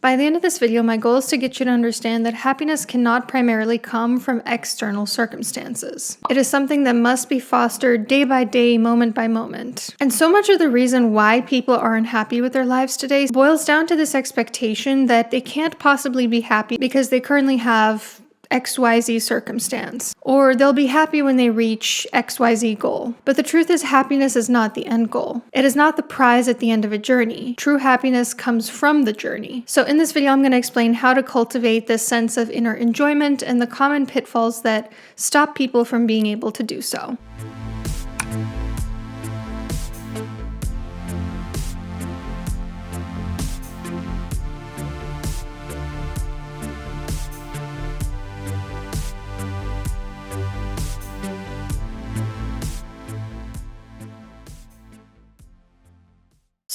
By the end of this video, my goal is to get you to understand that happiness cannot primarily come from external circumstances. It is something that must be fostered day by day, moment by moment. And so much of the reason why people are unhappy with their lives today boils down to this expectation that they can't possibly be happy because they currently have XYZ circumstance, or they'll be happy when they reach XYZ goal. But the truth is, happiness is not the end goal. It is not the prize at the end of a journey. True happiness comes from the journey. So in this video, I'm going to explain how to cultivate this sense of inner enjoyment and the common pitfalls that stop people from being able to do so.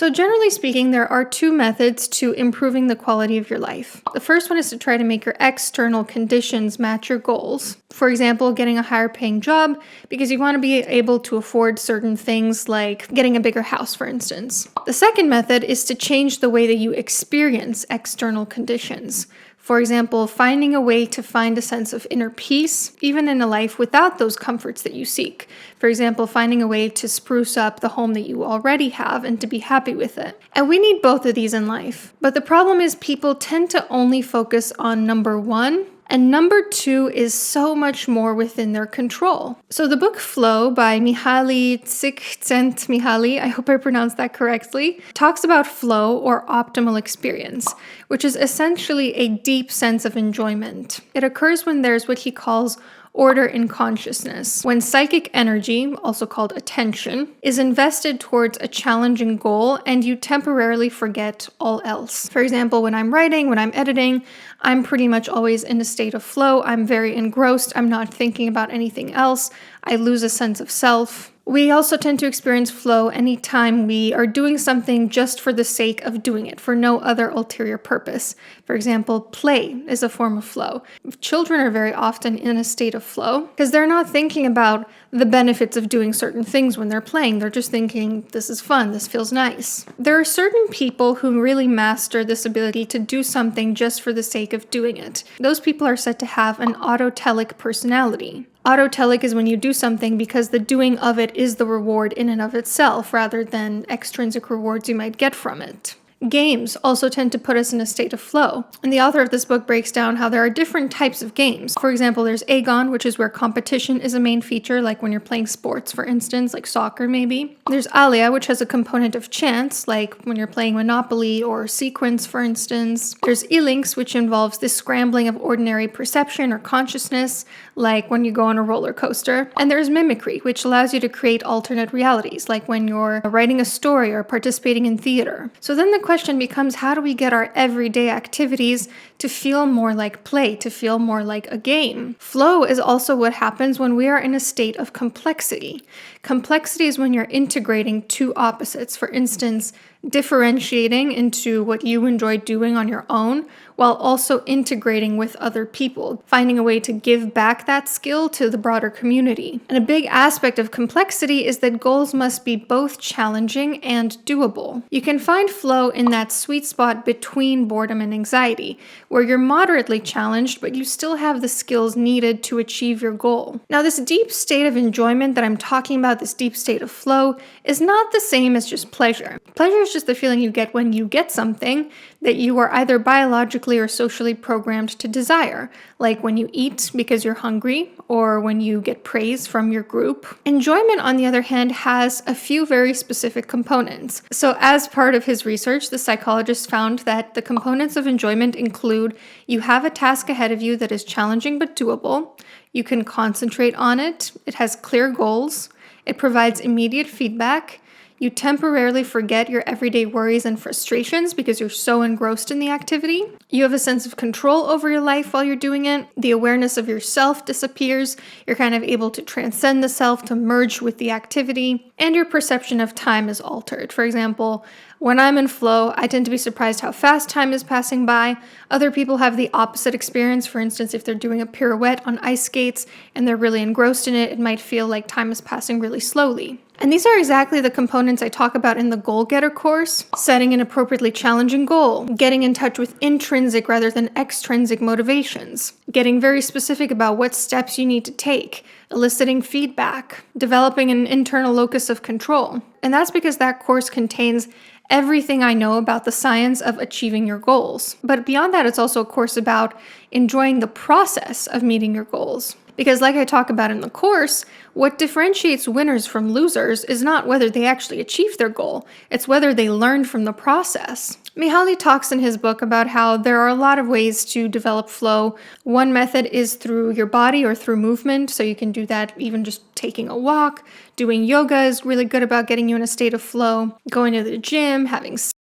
So generally speaking, there are two methods to improving the quality of your life. The first one is to try to make your external conditions match your goals. For example, getting a higher paying job because you want to be able to afford certain things like getting a bigger house, for instance. The second method is to change the way that you experience external conditions. For example, finding a way to find a sense of inner peace, even in a life without those comforts that you seek. For example, finding a way to spruce up the home that you already have and to be happy with it. And we need both of these in life. But the problem is people tend to only focus on number one, and number two is so much more within their control. So the book Flow by Mihaly Csikszentmihalyi, I hope I pronounced that correctly, talks about flow or optimal experience, which is essentially a deep sense of enjoyment. It occurs when there's what he calls order in consciousness, when psychic energy, also called attention, is invested towards a challenging goal and you temporarily forget all else. For example, when I'm writing, when I'm editing, I'm pretty much always in a state of flow. I'm very engrossed. I'm not thinking about anything else. I lose a sense of self. We also tend to experience flow anytime we are doing something just for the sake of doing it, for no other ulterior purpose. For example, play is a form of flow. Children are very often in a state of flow because they're not thinking about the benefits of doing certain things when they're playing. They're just thinking, this is fun, this feels nice. There are certain people who really master this ability to do something just for the sake of doing it. Those people are said to have an autotelic personality. Autotelic is when you do something because the doing of it is the reward in and of itself, rather than extrinsic rewards you might get from it. Games also tend to put us in a state of flow. And the author of this book breaks down how there are different types of games. For example, there's Agon, which is where competition is a main feature, like when you're playing sports, for instance, like soccer maybe. There's Alia, which has a component of chance, like when you're playing Monopoly or Sequence, for instance. There's Elinx, which involves this scrambling of ordinary perception or consciousness, like when you go on a roller coaster. And there's Mimicry, which allows you to create alternate realities, like when you're writing a story or participating in theater. So then the question becomes, how do we get our everyday activities to feel more like play, to feel more like a game? Flow is also what happens when we are in a state of complexity. Complexity is when you're integrating two opposites. For instance, differentiating into what you enjoy doing on your own while also integrating with other people, finding a way to give back that skill to the broader community. And a big aspect of complexity is that goals must be both challenging and doable. You can find flow in that sweet spot between boredom and anxiety, where you're moderately challenged, but you still have the skills needed to achieve your goal. Now, this deep state of enjoyment that I'm talking about, this deep state of flow, is not the same as just pleasure. Pleasure is just the feeling you get when you get something that you are either biologically or socially programmed to desire, like when you eat because you're hungry or when you get praise from your group. Enjoyment, on the other hand, has a few very specific components. So as part of his research, the psychologist found that the components of enjoyment include you have a task ahead of you that is challenging but doable, you can concentrate on it, it has clear goals, it provides immediate feedback, you temporarily forget your everyday worries and frustrations because you're so engrossed in the activity. You have a sense of control over your life while you're doing it. The awareness of yourself disappears. You're kind of able to transcend the self, to merge with the activity. And your perception of time is altered. For example, When I'm in flow, I tend to be surprised how fast time is passing by. Other people have the opposite experience. For instance, if they're doing a pirouette on ice skates and they're really engrossed in it, it might feel like time is passing really slowly. And these are exactly the components I talk about in the Goal Getter course: setting an appropriately challenging goal, getting in touch with intrinsic rather than extrinsic motivations, getting very specific about what steps you need to take, eliciting feedback, developing an internal locus of control. And that's because that course contains everything I know about the science of achieving your goals. But beyond that, it's also a course about enjoying the process of meeting your goals. Because like I talk about in the course, what differentiates winners from losers is not whether they actually achieved their goal, it's whether they learned from the process. Mihaly talks in his book about how there are a lot of ways to develop flow. One method is through your body or through movement, so you can do that even just taking a walk. Doing yoga is really good about getting you in a state of flow. Going to the gym, having sex.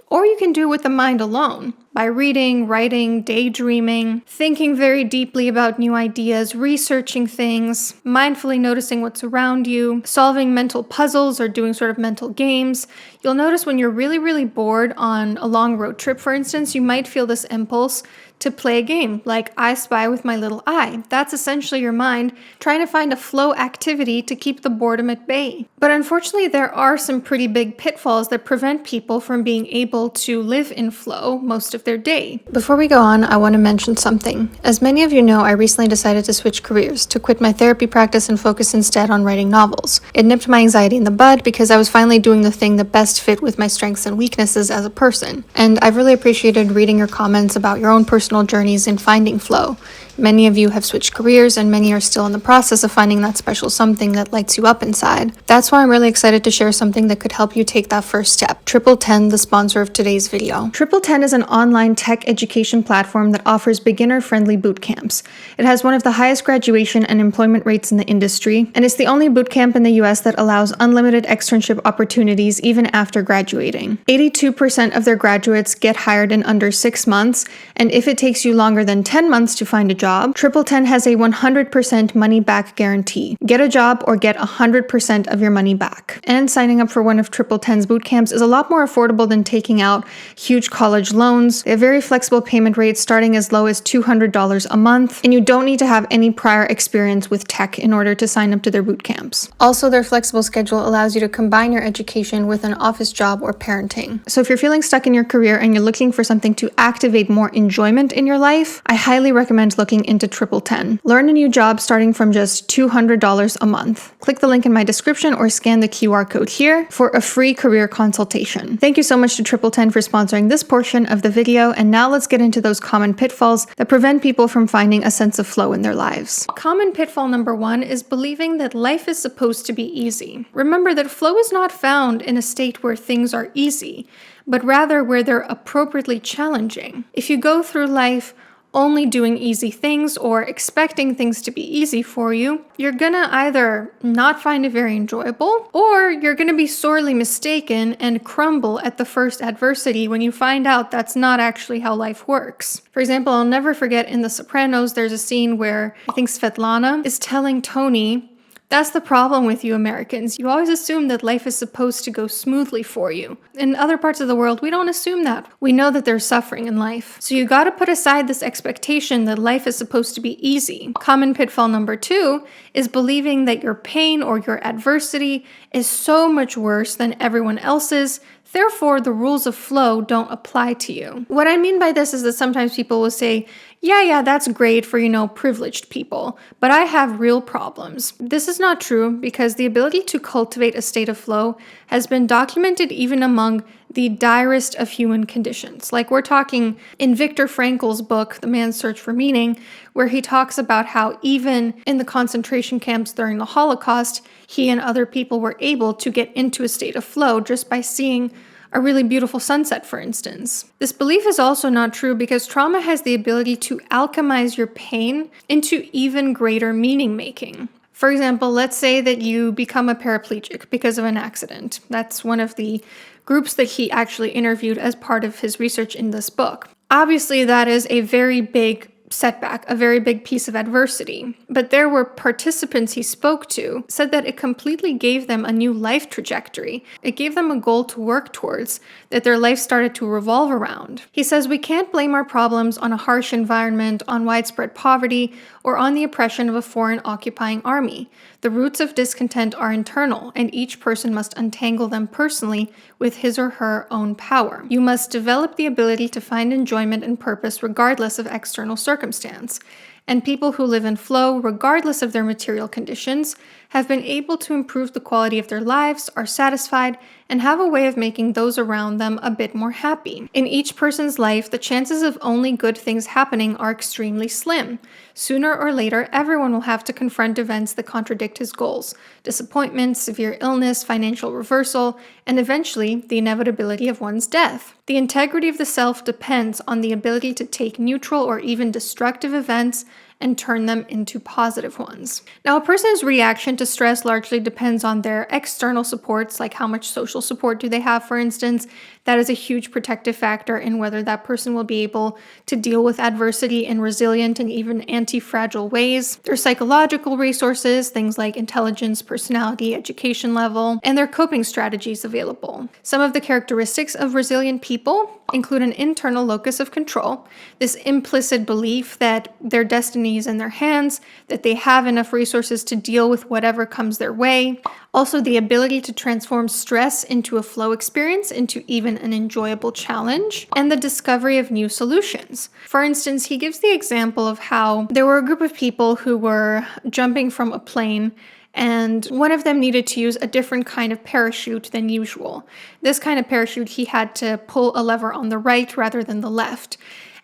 Or you can do it with the mind alone, by reading, writing, daydreaming, thinking very deeply about new ideas, researching things, mindfully noticing what's around you, solving mental puzzles or doing sort of mental games. You'll notice when you're really, really bored on a long road trip, for instance, you might feel this impulse to play a game like I Spy with My Little Eye. That's essentially your mind trying to find a flow activity to keep the boredom at bay. But unfortunately, there are some pretty big pitfalls that prevent people from being able to live in flow most of their day. Before we go on, I want to mention something. As many of you know, I recently decided to switch careers, to quit my therapy practice and focus instead on writing novels. It nipped my anxiety in the bud because I was finally doing the thing that best fit with my strengths and weaknesses as a person. And I've really appreciated reading your comments about your own personal journeys in finding flow. Many of you have switched careers and many are still in the process of finding that special something that lights you up inside. That's why I'm really excited to share something that could help you take that first step. TripleTen, the sponsor of today's video. TripleTen is an online tech education platform that offers beginner-friendly boot camps. It has one of the highest graduation and employment rates in the industry, and it's the only boot camp in the US that allows unlimited externship opportunities even after graduating. 82% of their graduates get hired in under 6 months, and if it takes you longer than 10 months to find a job, TripleTen has a 100% money-back guarantee. Get a job or get 100% of your money back. And signing up for one of TripleTen's boot camps is a lot more affordable than taking out huge college loans. They have very flexible payment rates starting as low as $200 a month, and you don't need to have any prior experience with tech in order to sign up to their boot camps. Also, their flexible schedule allows you to combine your education with an office job or parenting. So if you're feeling stuck in your career and you're looking for something to activate more enjoyment in your life, I highly recommend looking into TripleTen. Learn a new job starting from just $200 a month. Click the link in my description or scan the QR code here for a free career consultation. Thank you so much to TripleTen for sponsoring this portion of the video, and now let's get into those common pitfalls that prevent people from finding a sense of flow in their lives. Common pitfall number 1 is believing that life is supposed to be easy. Remember that flow is not found in a state where things are easy, but rather where they're appropriately challenging. If you go through life only doing easy things or expecting things to be easy for you, you're gonna either not find it very enjoyable, or you're gonna be sorely mistaken and crumble at the first adversity when you find out that's not actually how life works. For example, I'll never forget in The Sopranos, there's a scene where I think Svetlana is telling Tony, "That's the problem with you Americans. You always assume that life is supposed to go smoothly for you. In other parts of the world, we don't assume that. We know that there's suffering in life. So you gotta put aside this expectation that life is supposed to be easy." Common pitfall number 2 is believing that your pain or your adversity is so much worse than everyone else's, therefore the rules of flow don't apply to you. What I mean by this is that sometimes people will say, yeah, that's great for, privileged people, but I have real problems. This is not true because the ability to cultivate a state of flow has been documented even among the direst of human conditions. Like we're talking in Viktor Frankl's book, The Man's Search for Meaning, where he talks about how even in the concentration camps during the Holocaust, he and other people were able to get into a state of flow just by seeing a really beautiful sunset, for instance. This belief is also not true because trauma has the ability to alchemize your pain into even greater meaning making. For example, let's say that you become a paraplegic because of an accident. That's one of the groups that he actually interviewed as part of his research in this book. Obviously, that is a very big setback, a very big piece of adversity. But there were participants he spoke to said that it completely gave them a new life trajectory. It gave them a goal to work towards, that their life started to revolve around. He says we can't blame our problems on a harsh environment, on widespread poverty, or on the oppression of a foreign occupying army. The roots of discontent are internal, and each person must untangle them personally with his or her own power. You must develop the ability to find enjoyment and purpose regardless of external circumstance. And people who live in flow, regardless of their material conditions, have been able to improve the quality of their lives, are satisfied, and have a way of making those around them a bit more happy. In each person's life, the chances of only good things happening are extremely slim. Sooner or later, everyone will have to confront events that contradict his goals: disappointment, severe illness, financial reversal, and eventually the inevitability of one's death. The integrity of the self depends on the ability to take neutral or even destructive events and turn them into positive ones. Now, a person's reaction to stress largely depends on their external supports, like how much social support do they have, for instance. That is a huge protective factor in whether that person will be able to deal with adversity in resilient and even anti-fragile ways. Their psychological resources, things like intelligence, personality, education level, and their coping strategies available. Some of the characteristics of resilient people include an internal locus of control, this implicit belief that their destiny is in their hands, that they have enough resources to deal with whatever comes their way. Also, the ability to transform stress into a flow experience, into even an enjoyable challenge, and the discovery of new solutions. For instance, he gives the example of how there were a group of people who were jumping from a plane, and one of them needed to use a different kind of parachute than usual. This kind of parachute, he had to pull a lever on the right rather than the left.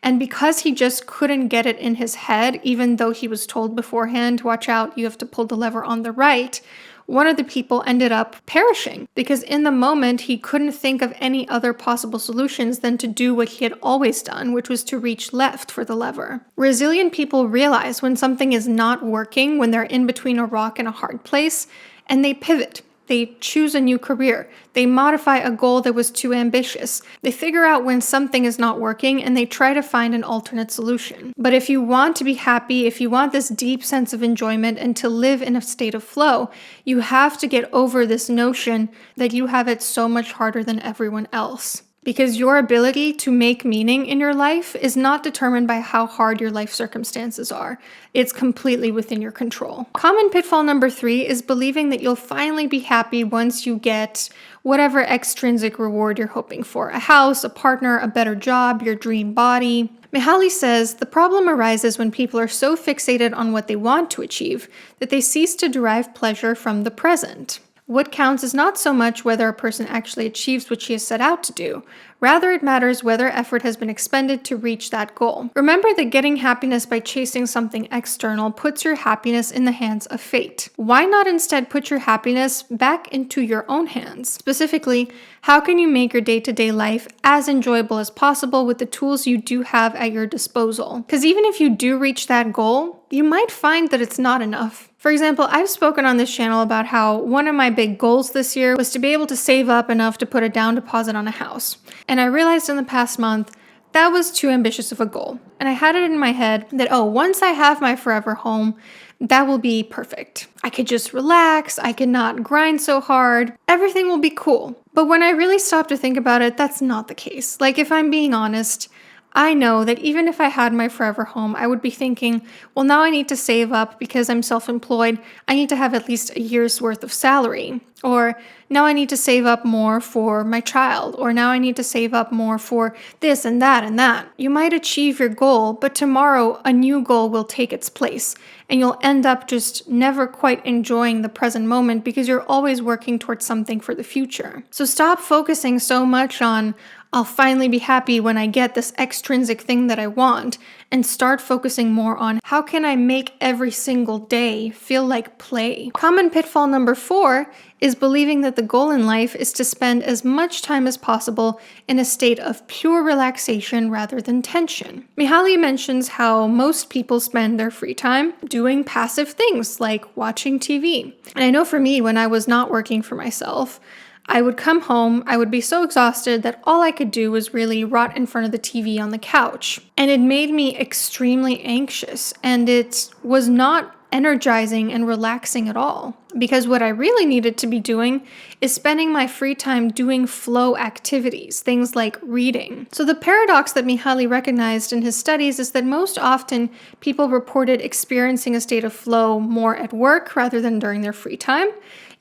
And because he just couldn't get it in his head, even though he was told beforehand, watch out, you have to pull the lever on the right, one of the people ended up perishing because in the moment he couldn't think of any other possible solutions than to do what he had always done, which was to reach left for the lever. Resilient people realize when something is not working, when they're in between a rock and a hard place, and they pivot. They choose a new career. They modify a goal that was too ambitious. They figure out when something is not working and they try to find an alternate solution. But if you want to be happy, if you want this deep sense of enjoyment and to live in a state of flow, you have to get over this notion that you have it so much harder than everyone else. Because your ability to make meaning in your life is not determined by how hard your life circumstances are. It's completely within your control. Common pitfall number 3 is believing that you'll finally be happy once you get whatever extrinsic reward you're hoping for: a house, a partner, a better job, your dream body. Mihaly says the problem arises when people are so fixated on what they want to achieve that they cease to derive pleasure from the present. What counts is not so much whether a person actually achieves what she has set out to do. Rather, it matters whether effort has been expended to reach that goal. Remember that getting happiness by chasing something external puts your happiness in the hands of fate. Why not instead put your happiness back into your own hands? Specifically, how can you make your day-to-day life as enjoyable as possible with the tools you do have at your disposal? Because even if you do reach that goal, you might find that it's not enough. For example, I've spoken on this channel about how one of my big goals this year was to be able to save up enough to put a down deposit on a house. And I realized in the past month that was too ambitious of a goal. And I had it in my head that, once I have my forever home, that will be perfect. I could just relax, I could not grind so hard, everything will be cool. But when I really stopped to think about it, that's not the case. Like, if I'm being honest, I know that even if I had my forever home, I would be thinking, well, now I need to save up because I'm self-employed. I need to have at least a year's worth of salary. Or now I need to save up more for my child. Or now I need to save up more for this and that and that. You might achieve your goal, but tomorrow a new goal will take its place. And you'll end up just never quite enjoying the present moment because you're always working towards something for the future. So stop focusing so much on, I'll finally be happy when I get this extrinsic thing that I want, and start focusing more on how can I make every single day feel like play. Common pitfall number 4 is believing that the goal in life is to spend as much time as possible in a state of pure relaxation rather than tension. Mihaly mentions how most people spend their free time doing passive things like watching TV. And I know for me, when I was not working for myself, I would come home, I would be so exhausted that all I could do was really rot in front of the TV on the couch. And it made me extremely anxious, and it was not energizing and relaxing at all. Because what I really needed to be doing is spending my free time doing flow activities, things like reading. So the paradox that Mihaly recognized in his studies is that most often people reported experiencing a state of flow more at work rather than during their free time.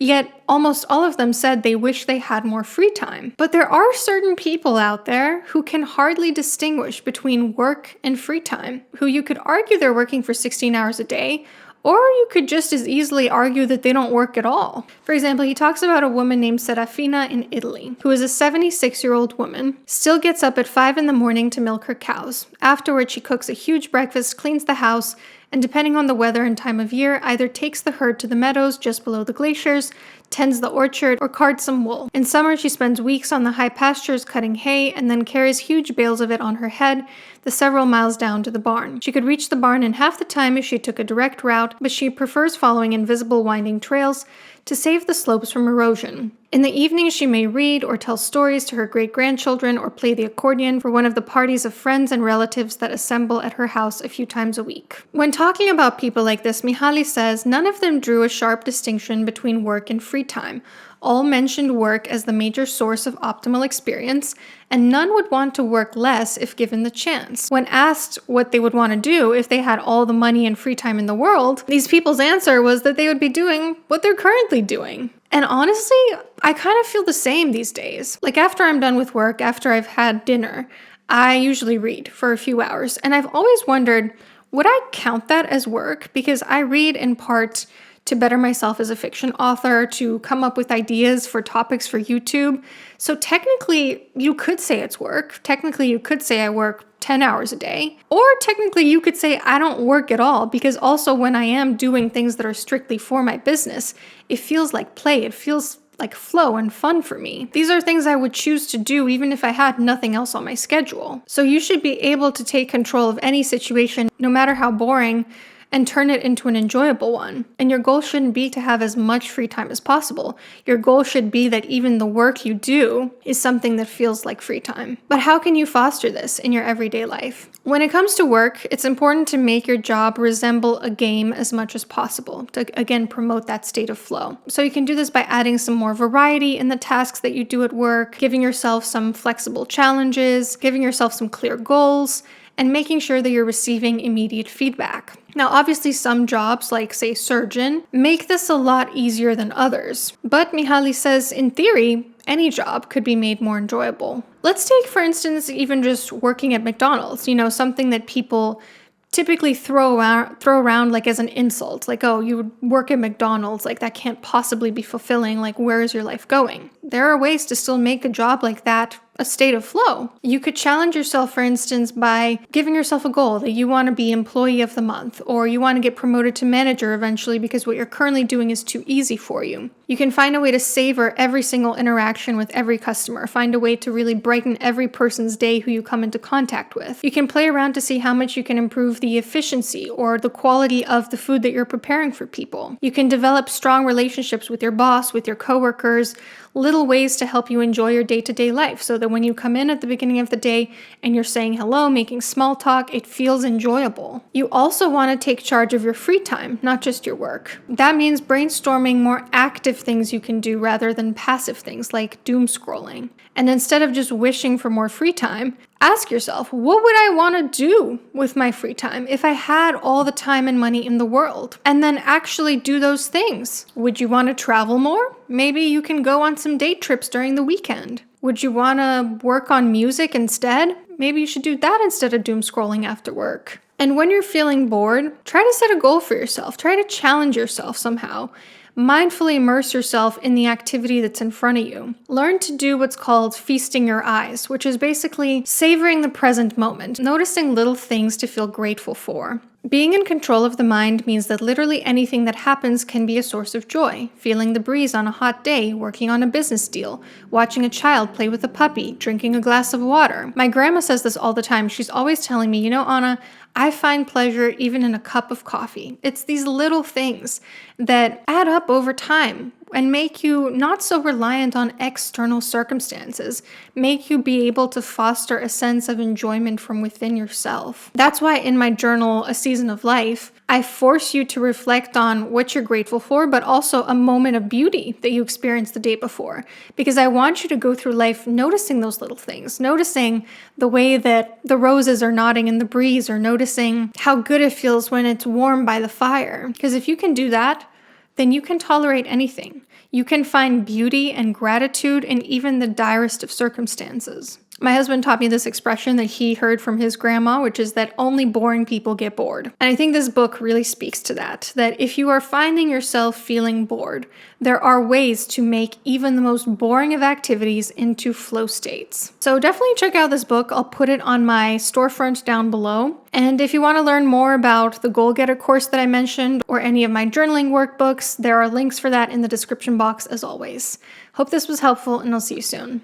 Yet almost all of them said they wish they had more free time. But there are certain people out there who can hardly distinguish between work and free time, who you could argue they're working for 16 hours a day, or you could just as easily argue that they don't work at all. For example, he talks about a woman named Serafina in Italy, who is a 76-year-old woman, still gets up at 5 in the morning to milk her cows. Afterwards, she cooks a huge breakfast, cleans the house, and depending on the weather and time of year, either takes the herd to the meadows just below the glaciers, tends the orchard, or cards some wool. In summer, she spends weeks on the high pastures cutting hay and then carries huge bales of it on her head the several miles down to the barn. She could reach the barn in half the time if she took a direct route, but she prefers following invisible winding trails to save the slopes from erosion. In the evenings, she may read or tell stories to her great-grandchildren or play the accordion for one of the parties of friends and relatives that assemble at her house a few times a week. When talking about people like this, Mihaly says none of them drew a sharp distinction between work and free time. All mentioned work as the major source of optimal experience, and none would want to work less if given the chance. When asked what they would want to do if they had all the money and free time in the world, these people's answer was that they would be doing what they're currently doing. And honestly, I kind of feel the same these days. Like after I'm done with work, after I've had dinner, I usually read for a few hours. And I've always wondered, would I count that as work? Because I read in part to better myself as a fiction author, to come up with ideas for topics for YouTube. So technically, you could say it's work. Technically, you could say I work 10 hours a day. Or technically, you could say I don't work at all, because also when I am doing things that are strictly for my business, it feels like play. It feels like flow and fun for me. These are things I would choose to do even if I had nothing else on my schedule. So you should be able to take control of any situation, no matter how boring, and turn it into an enjoyable one. And your goal shouldn't be to have as much free time as possible. Your goal should be that even the work you do is something that feels like free time. But how can you foster this in your everyday life? When it comes to work, it's important to make your job resemble a game as much as possible to, again, promote that state of flow. So you can do this by adding some more variety in the tasks that you do at work, giving yourself some flexible challenges, giving yourself some clear goals, and making sure that you're receiving immediate feedback. Now, obviously, some jobs, like, say, surgeon, make this a lot easier than others. But Mihaly says, in theory, any job could be made more enjoyable. Let's take, for instance, even just working at McDonald's, something that people typically throw around like as an insult, like, oh, you would work at McDonald's, like that can't possibly be fulfilling, like where is your life going? There are ways to still make a job like that a state of flow. You could challenge yourself, for instance, by giving yourself a goal that you want to be employee of the month, or you want to get promoted to manager eventually because what you're currently doing is too easy for you. You can find a way to savor every single interaction with every customer, find a way to really brighten every person's day who you come into contact with. You can play around to see how much you can improve the efficiency or the quality of the food that you're preparing for people. You can develop strong relationships with your boss, with your coworkers, little ways to help you enjoy your day-to-day life so that when you come in at the beginning of the day and you're saying hello, making small talk, it feels enjoyable. You also want to take charge of your free time, not just your work. That means brainstorming more active things you can do rather than passive things like doom scrolling. And instead of just wishing for more free time, ask yourself, what would I want to do with my free time if I had all the time and money in the world? And then actually do those things. Would you want to travel more? Maybe you can go on some day trips during the weekend. Would you want to work on music instead? Maybe you should do that instead of doom scrolling after work. And when you're feeling bored, try to set a goal for yourself. Try to challenge yourself somehow. Mindfully immerse yourself in the activity that's in front of you. Learn to do what's called feasting your eyes, which is basically savoring the present moment, noticing little things to feel grateful for. Being in control of the mind means that literally anything that happens can be a source of joy. Feeling the breeze on a hot day, working on a business deal, watching a child play with a puppy, drinking a glass of water. My grandma says this all the time. She's always telling me, Anna, I find pleasure even in a cup of coffee. It's these little things that add up over time. and make you not so reliant on external circumstances, make you be able to foster a sense of enjoyment from within yourself. That's why in my journal, A Season of Life, I force you to reflect on what you're grateful for, but also a moment of beauty that you experienced the day before. Because I want you to go through life noticing those little things, noticing the way that the roses are nodding in the breeze, or noticing how good it feels when it's warm by the fire. Because if you can do that, then you can tolerate anything. You can find beauty and gratitude in even the direst of circumstances. My husband taught me this expression that he heard from his grandma, which is that only boring people get bored. And I think this book really speaks to that if you are finding yourself feeling bored, there are ways to make even the most boring of activities into flow states. So definitely check out this book. I'll put it on my storefront down below. And if you want to learn more about the Goal Getter course that I mentioned or any of my journaling workbooks, there are links for that in the description box as always. Hope this was helpful, and I'll see you soon.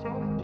Tell me,